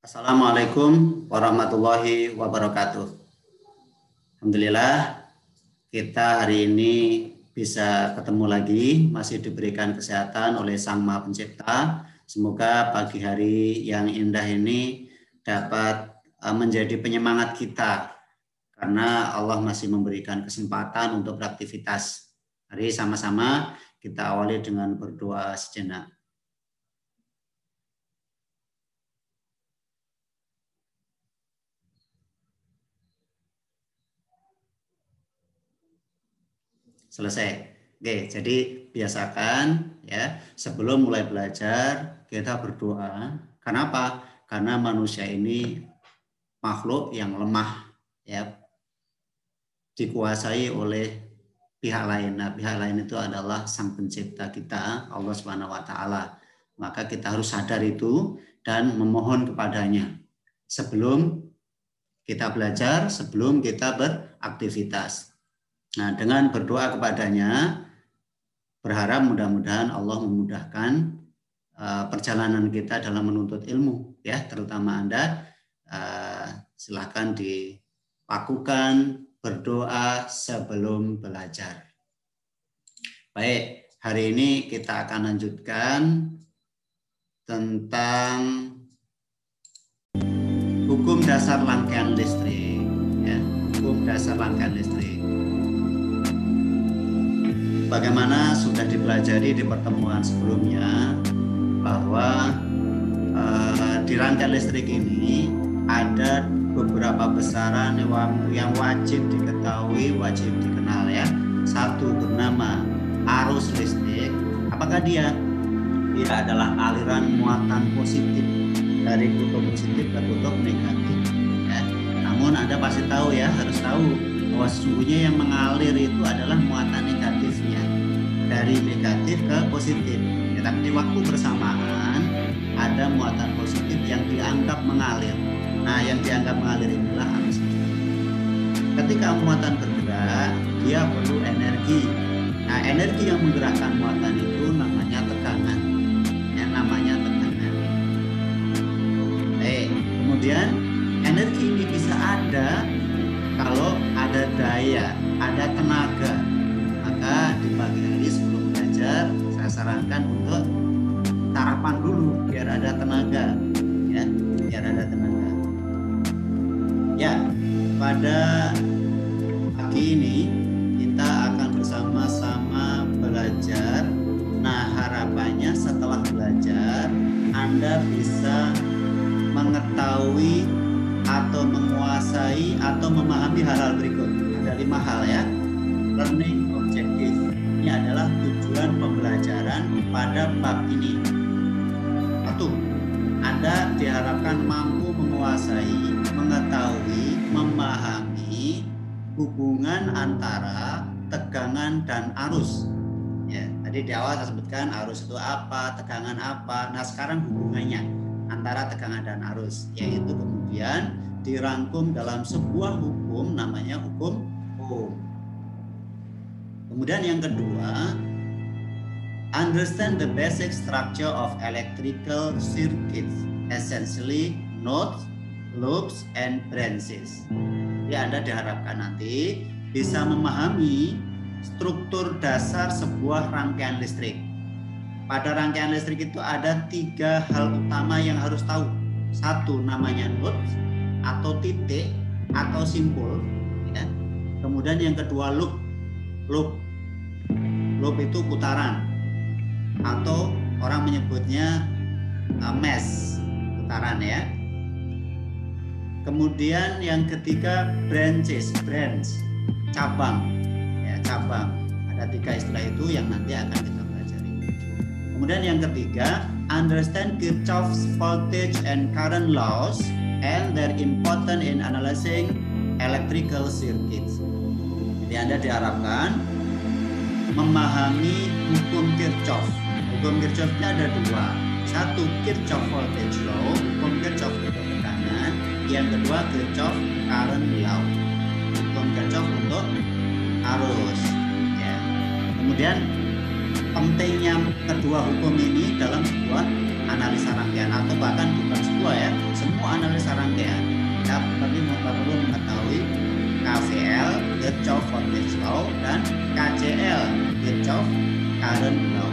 Assalamualaikum warahmatullahi wabarakatuh. Alhamdulillah kita hari ini bisa ketemu lagi, masih diberikan kesehatan oleh Sang Maha Pencipta. Semoga pagi hari yang indah ini dapat menjadi penyemangat kita karena Allah masih memberikan kesempatan untuk beraktivitas. Mari sama-sama kita awali dengan berdoa sejenak. Selesai. Oke, jadi biasakan ya sebelum mulai belajar kita berdoa. Kenapa? Karena manusia ini makhluk yang lemah ya, dikuasai oleh pihak lain. Nah, pihak lain itu adalah Sang Pencipta kita, Allah Subhanahu wa taala. Maka kita harus sadar itu dan memohon kepadanya sebelum kita belajar, sebelum kita beraktivitas. Nah, dengan berdoa kepadanya, berharap mudah-mudahan Allah memudahkan perjalanan kita dalam menuntut ilmu, ya, terutama Anda. Silakan dilakukan berdoa sebelum belajar. Baik, hari ini kita akan lanjutkan tentang hukum dasar rangkaian listrik, ya, hukum dasar rangkaian listrik. Bagaimana sudah dipelajari di pertemuan sebelumnya bahwa di rangkaian listrik ini ada beberapa besaran yang wajib diketahui, wajib dikenal ya. Satu bernama arus listrik. Apakah dia? Dia adalah aliran muatan positif dari kutub positif ke kutub negatif. Ya. Namun Anda pasti tahu ya, harus tahu bahwa sesungguhnya yang mengalir itu adalah muatan negatifnya dari negatif ke positif. Ya, tapi di waktu bersamaan ada muatan positif yang dianggap mengalir. Nah, yang dianggap mengalir inilah arus listrik. Ketika muatan bergerak, dia perlu energi. Nah, energi yang menggerakkan muatan itu namanya tekanan. Ya, namanya tekanan. Kemudian energi ini bisa ada kalau ada daya, ada tenaga. Maka di pagi hari sebelum belajar, saya sarankan untuk sarapan dulu biar ada tenaga, ya, biar ada tenaga. Ya, pada pagi ini kita akan bersama-sama belajar. Nah, harapannya setelah belajar Anda bisa mengetahui atau menguasai atau memahami hal-hal berikut. Ada 5 hal ya. Learning objective. Ini adalah tujuan pembelajaran pada bab ini. 1. Anda diharapkan mampu menguasai, mengetahui, memahami hubungan antara tegangan dan arus. Ya, tadi di awal saya sebutkan arus itu apa, tegangan apa. Nah, sekarang hubungannya antara tegangan dan arus, yaitu kemudian dirangkum dalam sebuah hukum namanya hukum Ohm. Kemudian yang kedua, understand the basic structure of electrical circuits, essentially nodes, loops, and branches. Jadi Anda diharapkan nanti bisa memahami struktur dasar sebuah rangkaian listrik. Pada rangkaian listrik itu ada 3 hal utama yang harus tahu. 1 namanya nodes atau titik atau simpul. Ya. Kemudian yang kedua loop. Loop itu putaran atau orang menyebutnya mesh, putaran ya. Kemudian yang ketiga branch, cabang. Ya, cabang. Ada 3 istilah itu yang nanti akan kita pelajari. Kemudian yang ketiga, understand Kirchhoff's voltage and current laws and their importance in analyzing electrical circuits. Jadi Anda diharapkan memahami hukum Kirchhoff. Hukum Kirchhoff-nya ada 2. 1 Kirchhoff voltage law, hukum Kirchhoff untuk tekanan. Yang kedua Kirchhoff current law, hukum Kirchhoff untuk arus. Ya. Kemudian pentingnya kedua hukum ini dalam sebuah analisa rangkaian atau bahkan bukan sebuah ya, semua Kirchhoff's Law, dan KCL, Kirchhoff Current Law.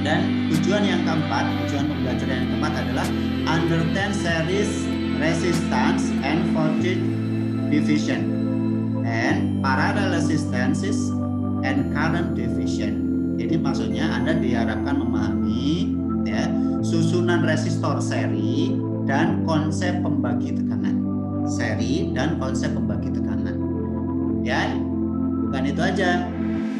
Dan tujuan pembelajaran yang keempat adalah understand series resistance and voltage division and parallel resistances and current division. Jadi maksudnya Anda diharapkan memahami ya susunan resistor seri dan konsep pembagi tekanan. Seri dan konsep pembagi tekanan. Ya, bukan itu aja.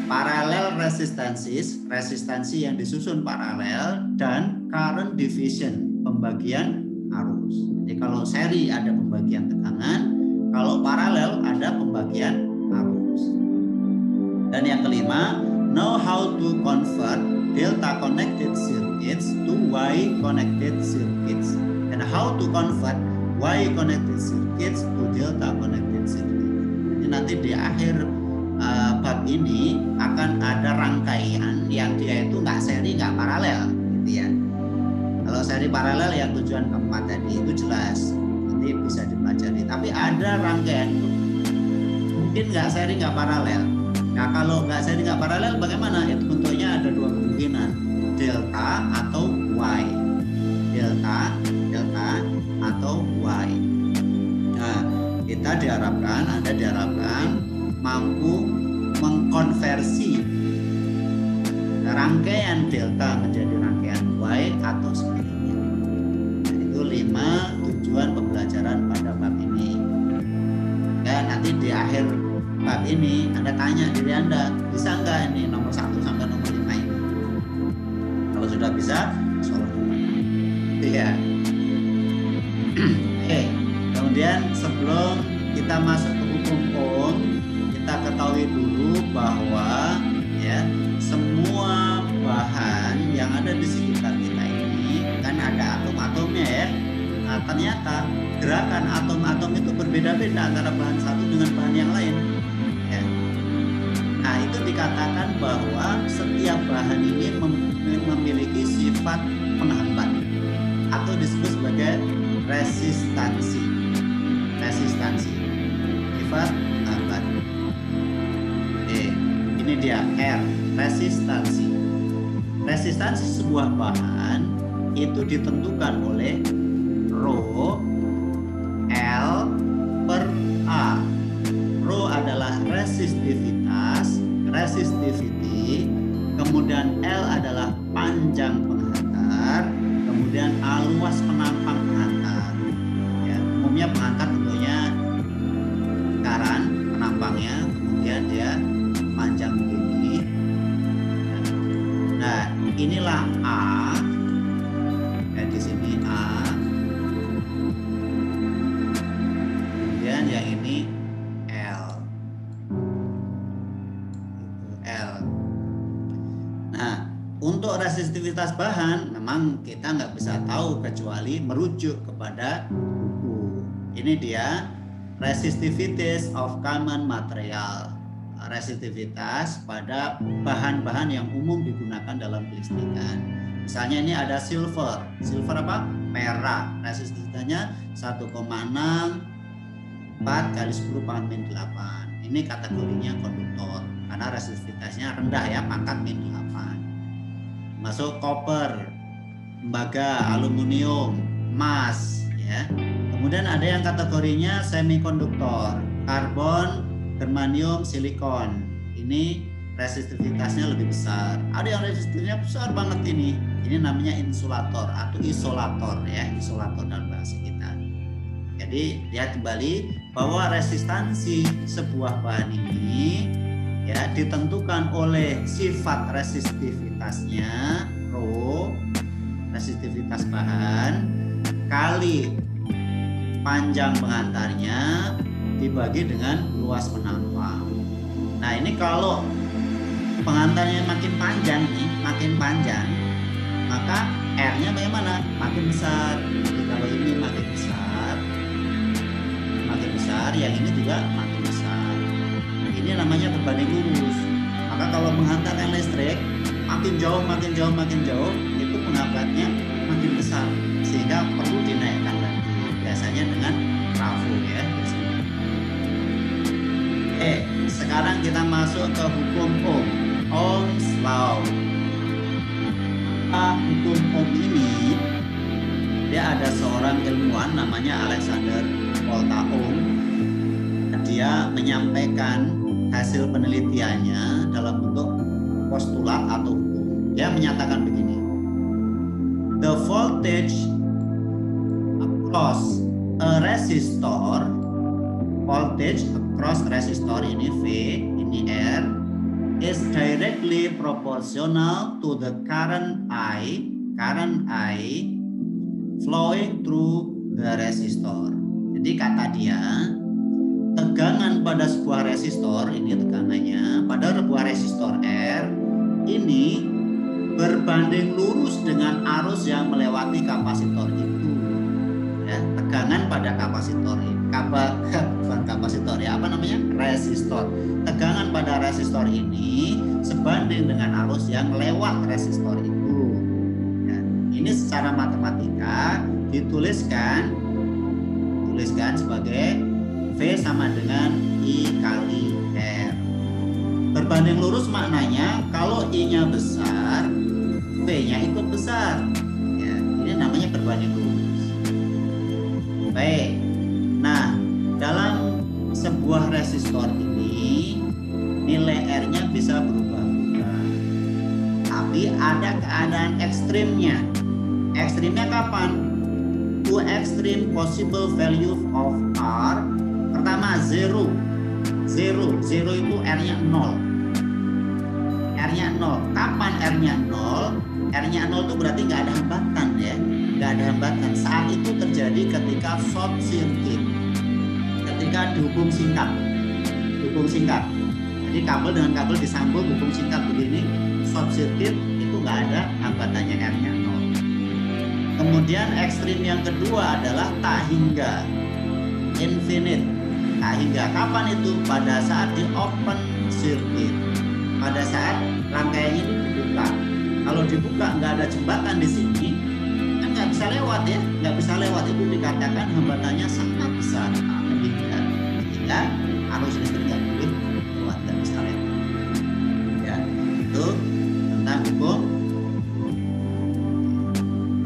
Parallel resistansi yang disusun paralel, dan current division, pembagian arus. Jadi kalau seri ada pembagian tekanan, kalau paralel ada pembagian arus. Dan yang kelima, know how to convert delta connected circuits to Y connected circuits, and how to convert Y connected circuits to delta connected circuits. Jadi nanti di akhir bab ini akan ada rangkaian yang dia itu nggak seri nggak paralel gitu ya. Kalau seri paralel yang tujuan keempat tadi itu jelas nanti bisa dipelajari, tapi ada rangkaian itu mungkin nggak seri nggak paralel. Nah kalau nggak seri nggak paralel bagaimana? Itu bentuknya ada dua kemungkinan, delta atau Y. Delta atau Y. Nah kita Anda diharapkan mampu mengkonversi rangkaian delta menjadi rangkaian Y atau sebaliknya. Itu 5 tujuan pembelajaran pada bab ini. Dan nanti di akhir bab ini Anda tanya diri Anda, bisa nggak ini nomor 1 sampai nomor 5 ini? Kalau sudah bisa, solve. Iya. Oke. Kemudian sebelum kita masuk ke hukum Ohm, kita ketahui dulu bahwa ya semua bahan yang ada di sekitar kita ini kan ada atom-atomnya ya. Nah, ternyata gerakan atom-atom itu berbeda-beda antara bahan satu dengan bahan yang lain. Ya. Nah, itu dikatakan bahwa setiap bahan ini memiliki sifat penghambat atau disebut sebagai resistansi. Sifat penghambat. Ini dia R, resistansi. Resistansi sebuah bahan itu ditentukan oleh Rho L per A. Rho adalah resistivity, kemudian L adalah panjang penghantar, kemudian A luas penampang penghantar. Ya, umumnya penghantar bentuknya lingkaran penampangnya, kemudian dia panjang begini. Nah, inilah A. Ya, di sini A. Kemudian yang ini L. L. Nah, untuk resistivitas bahan memang kita nggak bisa tahu kecuali merujuk kepada buku. Ini dia resistivities of common material. Resistivitas pada bahan-bahan yang umum digunakan dalam kelistrikan. Misalnya ini ada silver apa? Perak. Resistivitanya 1,64 kali 10⁻⁸. Ini kategorinya konduktor karena resistivitasnya rendah ya, pangkat -8. Masuk koper, tembaga, aluminium, emas ya. Kemudian ada yang kategorinya semikonduktor, karbon, germanium, silikon. Ini resistivitasnya lebih besar. Ada yang resistivitasnya besar banget ini. Ini namanya insulator atau isolator ya, isolator dalam bahasa kita. Jadi lihat kembali bahwa resistansi sebuah bahan ini ya ditentukan oleh sifat resistivitasnya, Rho, resistivitas bahan, kali panjang penghantarnya dibagi dengan luas penampang. Nah ini kalau penghantarnya makin panjang nih, maka R-nya bagaimana? Makin besar. Jadi kalau ini makin besar, yang ini juga makin besar. Ini namanya berbanding lurus. Maka kalau menghantarkan listrik makin jauh, itu penghambatnya makin besar sehingga perlu dinaikkan lagi. Biasanya dengan trafo ya. kita masuk ke hukum Ohm, Ohm's Law. Hukum Ohm ini, dia ada seorang ilmuwan namanya Alexander Volta Ohm. Dia menyampaikan hasil penelitiannya dalam bentuk postulat atau hukum. Dia menyatakan begini: the voltage across a resistor, voltage across resistor ini V, ini R, is directly proportional to the current I flowing through the resistor. Jadi kata dia, tegangan pada sebuah resistor, ini tegangannya pada sebuah resistor R ini berbanding lurus dengan arus yang melewati kapasitor itu. Ya, tegangan pada kapasitor ini, bukan kapasitor ya, apa namanya? Resistor. Tegangan pada resistor ini sebanding dengan arus yang lewat resistor itu. Ya, ini secara matematika dituliskan sebagai V sama dengan I kali R. Berbanding lurus maknanya kalau I-nya besar, V-nya ikut besar. Ya, ini namanya berbanding lurus. Baik. Nah, dalam sebuah resistor ini nilai R-nya bisa berubah-ubah. Tapi ada keadaan ekstrimnya. Ekstrimnya kapan? Two extreme possible value of R. Pertama, 0 itu R-nya 0. R-nya 0. Kapan R-nya 0? R-nya 0 itu berarti nggak ada hambatan ya. Nggak ada hambatan. Saat itu terjadi ketika short circuit. Ketika dihubung singkat. Jadi kabel dengan kabel disambung hubung singkat begini, short circuit itu nggak ada hambatannya, R-nya 0. Kemudian ekstrim yang kedua adalah tak hingga, infinite. Tak hingga kapan itu? Pada saat di open circuit, pada saat rangkaiannya ini dibuka. Kalau dibuka nggak ada jembatan di sini, kan nggak bisa lewat ya, nggak bisa lewat, itu dikatakan hambatannya sangat besar, sehingga arus listrik nggak boleh lewat, nggak bisa lewat. Ya, itu tentang hukum.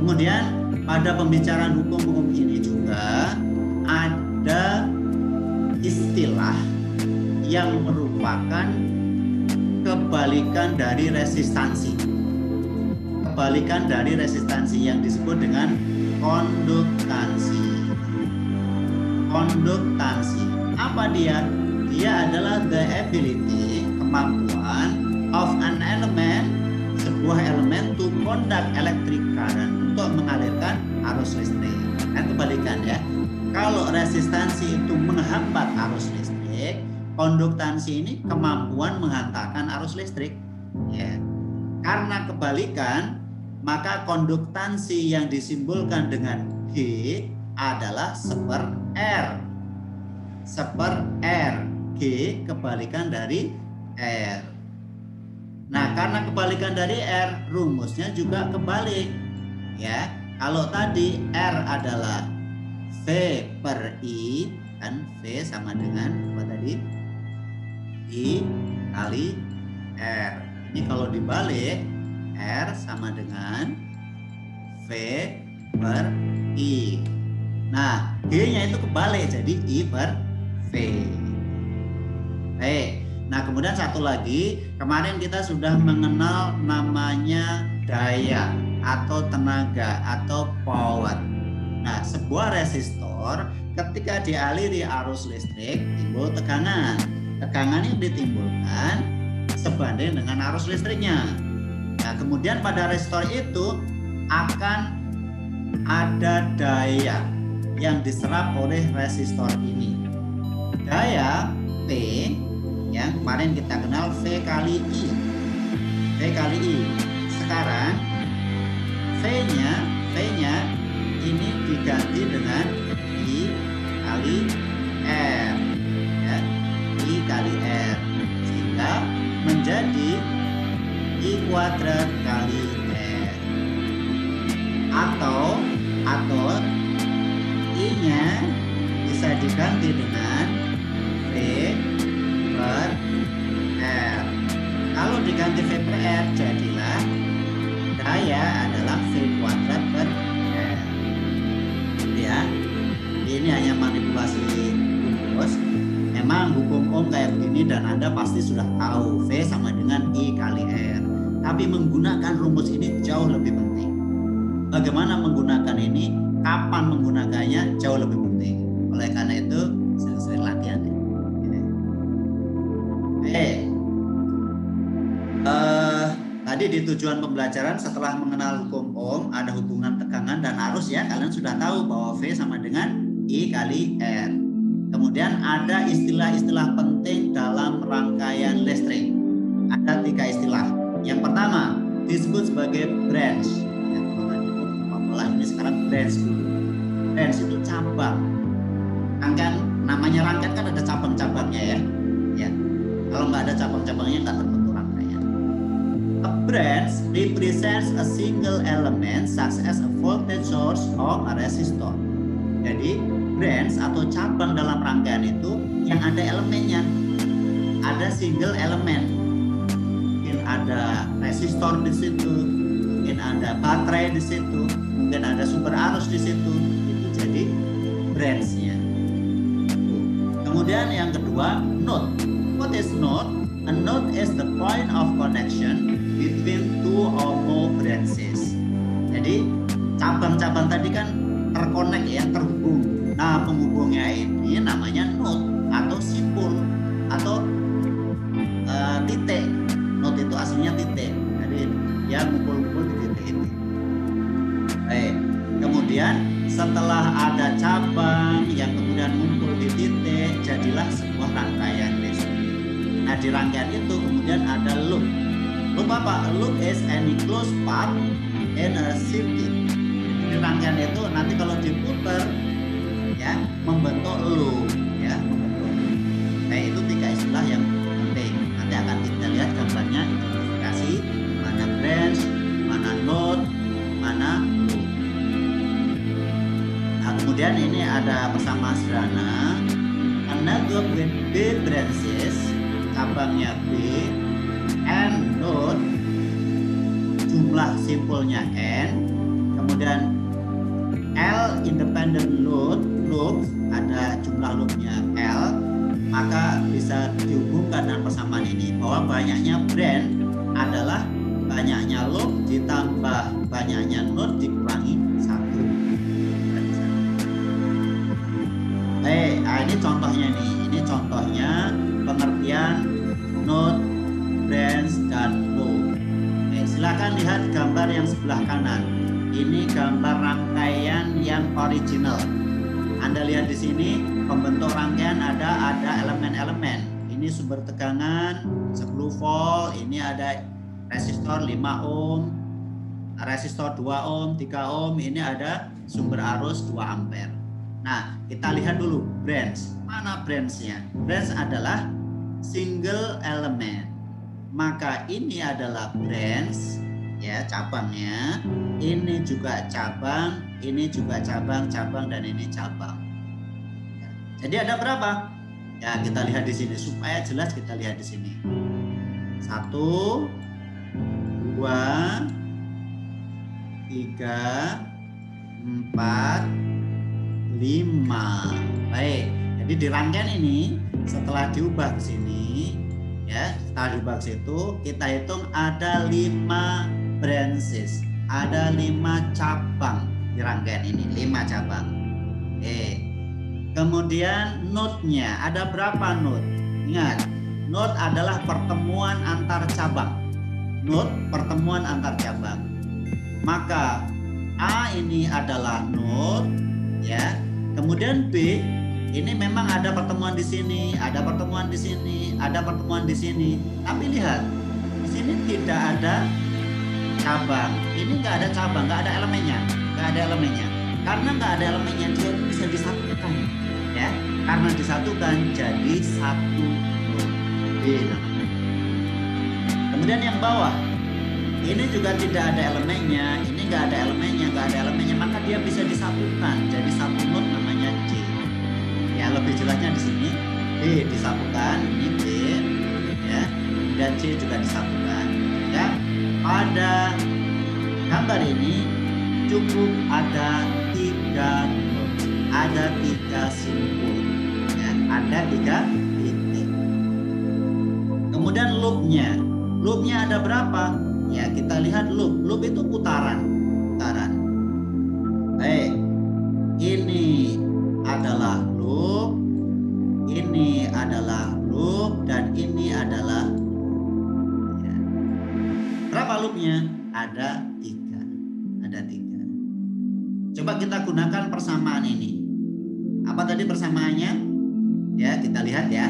Kemudian pada pembicaraan hukum ini juga ada istilah yang merupakan kebalikan dari resistansi. Kebalikan dari resistansi yang disebut dengan konduktansi. Konduktansi. Apa dia? Dia adalah the ability, kemampuan of an element, sebuah elemen to conduct electric current, untuk mengalirkan arus listrik. Kan kebalikan ya. Kalau resistansi itu menghambat arus listrik, konduktansi ini kemampuan menghantarkan arus listrik. Ya. Karena kebalikan, maka konduktansi yang disimbolkan dengan G adalah seper R. Seper R. G kebalikan dari R. Nah, karena kebalikan dari R, rumusnya juga kebalik. Ya, kalau tadi R adalah V per I, kan V sama dengan apa tadi? I kali R. Ini kalau dibalik, R sama dengan V per I. Nah, G-nya itu kebalik, jadi I per V. Baik. Nah, kemudian satu lagi, kemarin kita sudah mengenal namanya daya atau tenaga atau power. Nah, sebuah resistor ketika dialiri arus listrik timbul tegangan. Tegangan yang ditimbulkan sebanding dengan arus listriknya. Nah, kemudian pada resistor itu akan ada daya yang diserap oleh resistor ini. Daya P yang kemarin kita kenal V kali I. V kali I. Sekarang V-nya ini diganti dengan I kali R. Ya, I kali R. Sehingga menjadi I kuadrat kali R. Atau I-nya bisa diganti dengan V per R, jadilah daya adalah V kuadrat per R. Ya, ini hanya manipulasi rumus. Memang hukum Ohm kayak begini dan Anda pasti sudah tahu V sama dengan I kali R. Tapi menggunakan rumus ini jauh lebih penting. Bagaimana menggunakan ini, kapan menggunakannya jauh lebih penting. Oleh karena itu sering-sering latihan. Tadi di tujuan pembelajaran setelah mengenal hukum Ohm ada hubungan tegangan dan arus ya. Kalian sudah tahu bahwa V sama dengan I kali R. Kemudian ada istilah-istilah penting dalam rangkaian listrik. Ada 3 istilah. Yang pertama disebut sebagai branch. Ya, kalau ini sekarang branch dulu. Branch itu cabang. Rangkaian, namanya rangkaian kan ada cabang-cabangnya ya. Ya. Kalau nggak ada cabang-cabangnya nggak terbentuk rangkaian. A branch represents a single element such as a voltage source or a resistor. Jadi branch atau cabang dalam rangkaian itu yang ada elemennya, ada single elemen, mungkin ada resistor di situ, mungkin ada baterai di situ, mungkin ada sumber arus di situ, itu jadi branch-nya. Kemudian yang kedua, node. What is node? A node is the point of connection between two or more branches. Jadi cabang-cabang tadi kan terkonek ya, terhubung. Nah, penghubungnya ini namanya node atau simpul atau titik. Node itu aslinya titik. Jadi dia ngumpul-ngumpul di titik ini. Baik. Kemudian setelah ada cabang yang kemudian ngumpul di titik, jadilah sebuah rangkaian listrik. Nah, di rangkaian itu kemudian ada loop. Loop apa? Loop is any closed path in a circuit. Di rangkaian itu nanti kalau diputar ya membentuk loop ya, membentuk loop. Nah, itu 3 istilah yang penting. Nanti akan kita lihat gambarnya, identifikasi mana branch, mana node, mana loop. Nah, kemudian ini ada persamaan sederhana. A network with B branches, cabangnya B, and node, jumlah simpulnya N, kemudian L independent loop, ada jumlah loopnya L, maka bisa dihubungkan dengan persamaan ini bahwa banyaknya branch adalah banyaknya loop ditambah banyaknya node dikurangi 1. Nah, ini contohnya nih. Ini contohnya pengertian node, branch, dan loop. Silakan lihat gambar yang sebelah kanan. Ini gambar rangkaian yang original. Anda lihat di sini pembentuk rangkaian ada elemen-elemen. Ini sumber tegangan 10 volt, ini ada resistor 5 ohm, resistor 2 ohm, 3 ohm, ini ada sumber arus 2 ampere. Nah, kita lihat dulu branch. Mana branch-nya? Branch adalah single element. Maka ini adalah branch ya, cabangnya. Ini juga cabang, ini juga cabang, dan ini cabang. Jadi ada berapa? Ya, kita lihat di sini supaya jelas, kita lihat di sini. 1 2 3 4 5. Baik. Jadi di rangkaian ini setelah diubah ke sini ya, setelah diubah ke situ kita hitung ada 5 branches, ada 5 cabang di rangkaian ini, 5 cabang. Kemudian node-nya ada berapa node? Ingat, node adalah pertemuan antar cabang. Node pertemuan antar cabang. Maka A ini adalah node ya. Kemudian B ini memang ada pertemuan di sini, ada pertemuan di sini, ada pertemuan di sini. Tapi lihat, di sini tidak ada cabang. Ini nggak ada cabang, nggak ada elemennya, nggak ada elemennya. Karena nggak ada elemennya, dia bisa disatukan, ya. Karena disatukan jadi satu node B namanya. Kemudian yang bawah, ini juga tidak ada elemennya, ini nggak ada elemennya, maka dia bisa disatukan jadi satu node namanya D. Ya, lebih jelasnya di sini D disatukan, ini D, ya, dan C juga disatukan, ya. pada gambar ini cukup ada 3 not, ada 3 simpul, ya, ada 3 titik. Kemudian loopnya ada berapa? Ya, kita lihat loop itu putaran. Baik, ini adalah loop, ini adalah loop, dan ini adalah loop. Ya. Berapa loopnya? Ada 3. Coba kita gunakan persamaan ini. Apa tadi persamaannya? Ya, kita lihat ya.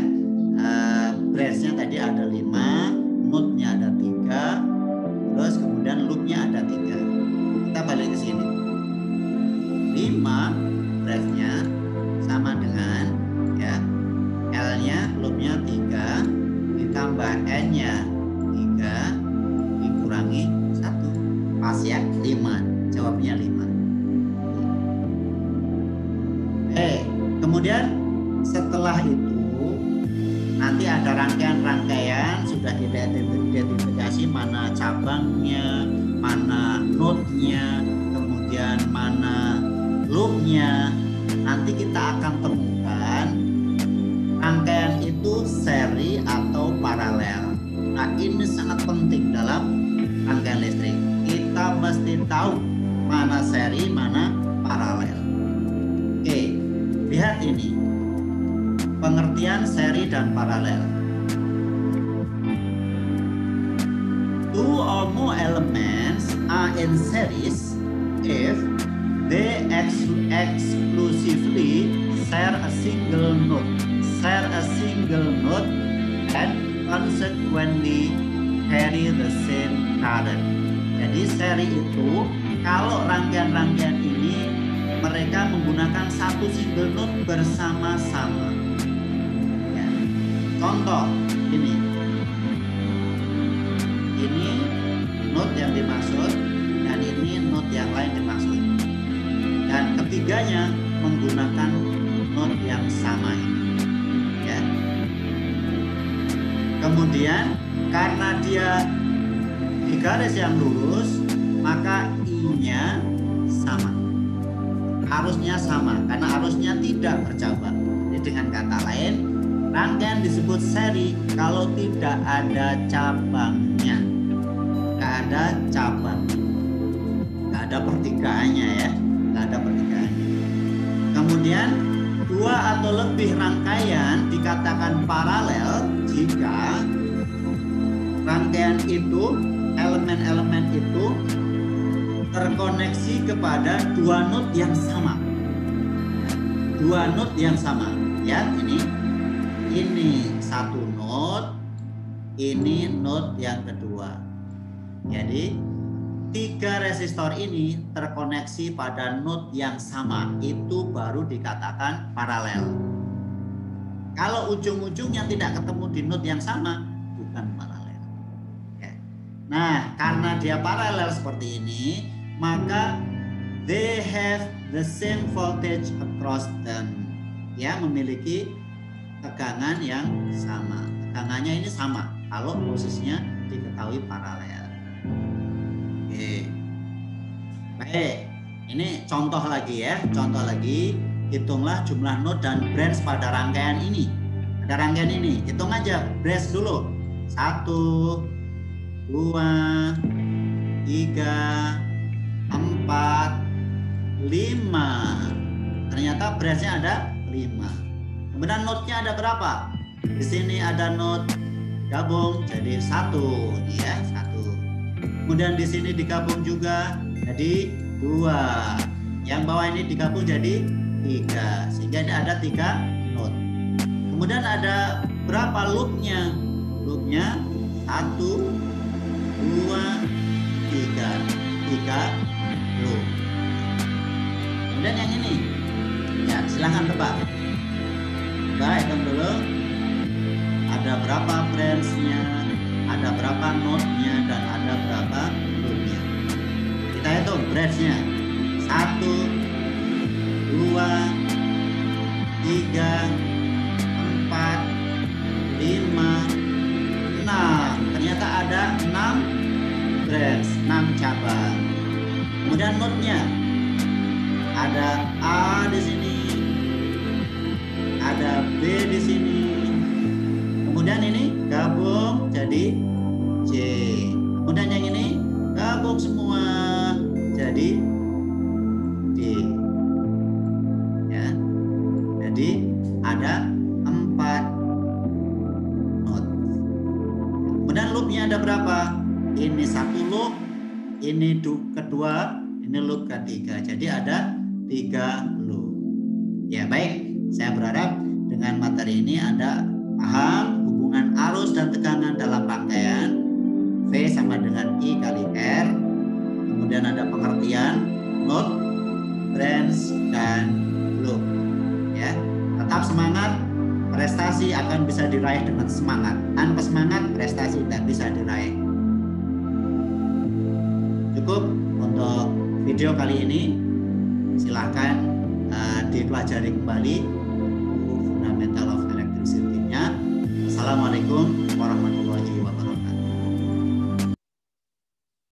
Branch-nya tadi ada 5, note-nya ada 3, terus kemudian loop-nya ada 3. Kita balik ke sini. 5 branch-nya sama dengan, ya, L-nya, loop-nya 3, ditambah N-nya 3, dikurangi 1. Pas ya, 5. Jawabnya 5. Kemudian setelah itu nanti ada rangkaian-rangkaian sudah diidentifikasi mana cabangnya, mana node-nya, kemudian mana loop-nya. Nanti kita akan temukan rangkaian itu seri atau paralel. Nah, ini sangat penting dalam rangkaian listrik. Kita mesti tahu mana seri, mana paralel. Oke, lihat ini. Pengertian seri dan paralel. Two or more elements are in series if they exclusively share a single node, and consequently carry the same current. Jadi seri itu kalau rangkaian-rangkaian ini mereka menggunakan satu single node bersama-sama. Ya. Contoh ini node yang dimaksud dan ini node yang lain dimaksud. Dan ketiganya menggunakan node yang sama ini. Ya. Kemudian karena dia di garis yang lurus, maka I-nya sama. Arusnya sama karena arusnya tidak bercabang. Jadi dengan kata lain, rangkaian disebut seri kalau tidak ada cabangnya. Nggak ada cabang, nggak ada pertigaannya ya, nggak ada pertigaannya. Kemudian 2 atau lebih rangkaian dikatakan paralel jika rangkaian itu, elemen-elemen itu terkoneksi kepada 2 node yang sama. 2 node yang sama. Ya, ini satu node, ini node yang kedua. Jadi 3 resistor ini terkoneksi pada node yang sama. Itu baru dikatakan paralel. Kalau ujung-ujungnya tidak ketemu di node yang sama, bukan paralel. Ya. Nah, karena dia paralel seperti ini, maka they have the same voltage across them. Ya, memiliki tegangan yang sama. Tegangannya ini sama kalau posisinya diketahui paralel. Oke. Baik, ini contoh lagi ya. Contoh lagi, hitunglah jumlah node dan branch pada rangkaian ini. Ada rangkaian ini, hitung aja branch dulu. 1, 2, 3, 4, 5. Ternyata branch-nya ada 5. Kemudian node-nya ada berapa? Di sini ada node gabung jadi 1, ya, 1. Kemudian di sini digabung juga jadi 2. Yang bawah ini digabung jadi 3. Sehingga ini ada 3 node. Kemudian ada berapa loop-nya? Loop-nya 1, 2, 3. 3 loop. Kemudian yang ini, ya silahkan tebak. Hitung dulu. Ada berapa branch-nya, ada berapa node-nya, dan ada berapa loop-nya. Kita hitung branch-nya. 1, 2, 3, 4, 5, 6. Ternyata ada 6 branch. Kemudian notnya ada A di sini, ada B di sini. Kemudian ini gabung jadi C. Kemudian yang ini gabung semua jadi D. Ya. Jadi ada 4 not. Kemudian loopnya ada berapa? Ini 1 loop, ini kedua, ini loop ketiga. Jadi ada 3 loop. Ya baik, saya berharap dengan materi ini Anda paham hubungan arus dan tekanan dalam rangkaian. V sama dengan I kali R. Kemudian ada pengertian not, branch, dan loop. Ya, tetap semangat. Prestasi akan bisa diraih dengan semangat. Tanpa semangat, prestasi tidak bisa diraih. Cukup untuk video kali ini. Silahkan dipelajari kembali fundamental of electricity-nya. Assalamualaikum